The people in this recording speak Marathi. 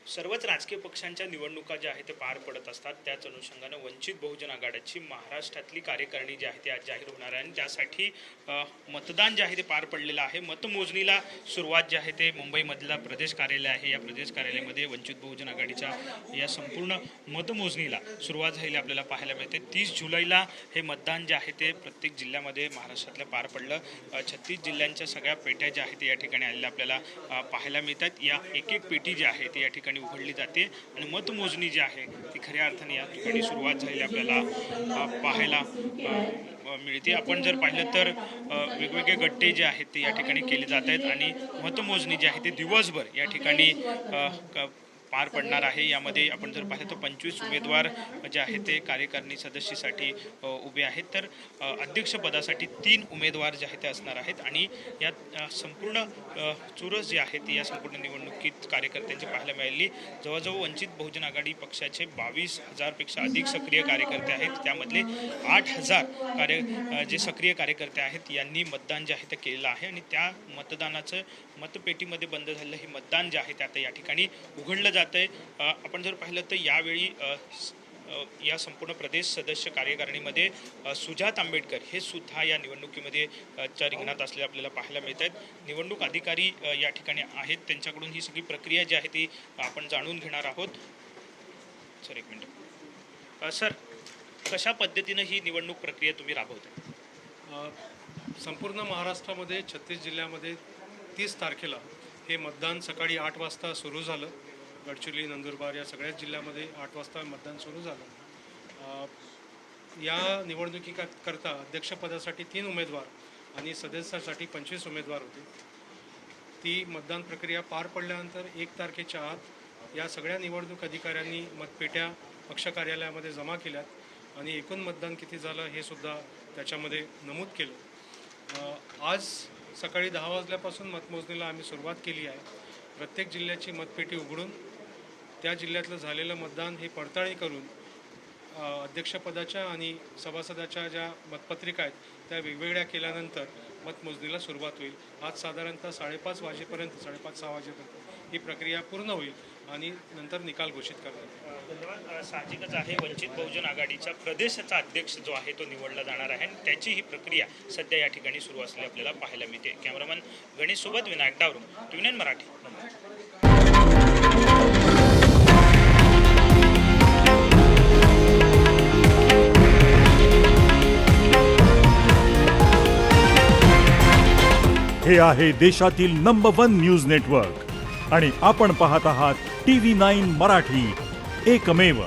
सर्वच राजकीय पक्षांच्या निवडणुका ज्या आहेत ते पार पडत असतात. त्याच अनुषंगानं वंचित बहुजन आघाडीची महाराष्ट्रातली कार्यकारिणी जी आहे ती आज जाहीर होणार आहे आणि त्यासाठी मतदान जे आहे ते पार पडलेलं आहे. मतमोजणीला सुरुवात जी आहे ते मुंबईमधला प्रदेश कार्यालय आहे. या प्रदेश कार्यालयामध्ये वंचित बहुजन आघाडीच्या या संपूर्ण मतमोजणीला सुरुवात झालेली आपल्याला पाहायला मिळते. 30 जुलैला हे मतदान जे आहे ते प्रत्येक जिल्ह्यामध्ये महाराष्ट्रातल्या पार पडलं. 36 जिल्ह्यांच्या सगळ्या पेट्या ज्या आहेत या ठिकाणी आलेल्या आपल्याला पाहायला मिळतात. या एक एक पेटी जी आहे ती या ठिकाणी उघडली जाते आणि मतमोजणी जी आहे ती खऱ्या अर्थाने या ठिकाणी सुरुवात झालेली आपल्याला पाहायला मिळते. आपण जर पाहिलं तर वेगवेगळे गट्टे जे आहेत ते या ठिकाणी केले जात आहेत आणि मतमोजणी जी आहे ते दिवसभर या ठिकाणी पार पडणार आहे. यामध्ये आपण जर पाहिलं तर 25 उमेदवार जे आहेत ते कार्यकारिणी सदस्यासाठी उभे आहेत, तर अध्यक्षपदासाठी 3 उमेदवार जे आहेत ते असणार आहेत आणि यात संपूर्ण चुरस जी आहे ती या संपूर्ण निवडणुकीत कार्यकर्त्यांची पाहायला मिळाली. जवळजवळ वंचित बहुजन आघाडी पक्षाचे 22,000पेक्षा अधिक सक्रिय कार्यकर्ते आहेत. त्यामधले 8,000 जे सक्रिय कार्यकर्ते आहेत यांनी मतदान जे आहे ते केलेलं आहे आणि त्या मतदानाचं मतपेटीमध्ये बंद झालेलं हे मतदान जे आहे ते आता या ठिकाणी उघडलं जात आहे. आपण जर पाहिलं तर यावेळी या संपूर्ण प्रदेश सदस्य कार्यकारिणीमध्ये सुजात आंबेडकर हे सुद्धा या निवडणुकीमध्ये च्या रिंगणात असलेले आपल्याला पाहायला मिळत आहेत. निवडणूक अधिकारी या ठिकाणी आहेत, त्यांच्याकडून ही सगळी प्रक्रिया जी आहे ती आपण जाणून घेणार आहोत. सर एक मिनिट. सर, कशा पद्धतीनं ही निवडणूक प्रक्रिया तुम्ही राबवताय? संपूर्ण महाराष्ट्रामध्ये 36 जिल्ह्यामध्ये 30 तारखेला हे मतदान सकाळी 8 वाजता सुरू झालं. गडचिरोली, नंदुरबार या सगळ्याच जिल्ह्यामध्ये 8 वाजता मतदान सुरू झालं. या निवडणुकीकरता अध्यक्षपदासाठी 3 उमेदवार आणि सदस्यासाठी 25 उमेदवार होते. ती मतदान प्रक्रिया पार पडल्यानंतर 1 तारखेच्या आत या सगळ्या निवडणूक अधिकाऱ्यांनी मतपेट्या पक्ष कार्यालयामध्ये जमा केल्यात आणि एकूण मतदान किती झालं हे सुद्धा त्याच्यामध्ये नमूद केलं. आज सकाळी 10 वाजल्यापासून मतमोजणीला आम्ही सुरुवात केली आहे. प्रत्येक जिल्ह्याची मतपेटी उघडून त्या जिल्ह्यातलं झालेलं मतदान हे पडताळणी करून अध्यक्षपदाच्या आणि सभासदाच्या ज्या मतपत्रिका आहेत त्या वेगवेगळ्या केल्यानंतर मतमोजणीला सुरुवात होईल. आज साधारणतः 5:30 वाजेपर्यंत 5:30-6 वाजेपर्यंत ही प्रक्रिया पूर्ण होईल आणि नंतर निकाल घोषित करण्यात येईल. धन्यवाद. साहजिकच आहे, वंचित बहुजन आघाडीचा प्रदेशाचा अध्यक्ष जो आहे तो निवडला जाणार आहे आणि त्याची ही प्रक्रिया सध्या या ठिकाणी सुरू असलेली आपल्याला पाहायला मिळते. कॅमेरामन गणेश सोबत विनायक डावरून, ट्यून इन मराठी. हे आहे देशातील नंबर 1 न्यूज नेटवर्क आणि आपण पाहत आहात TV9 मराठी, एकमेव.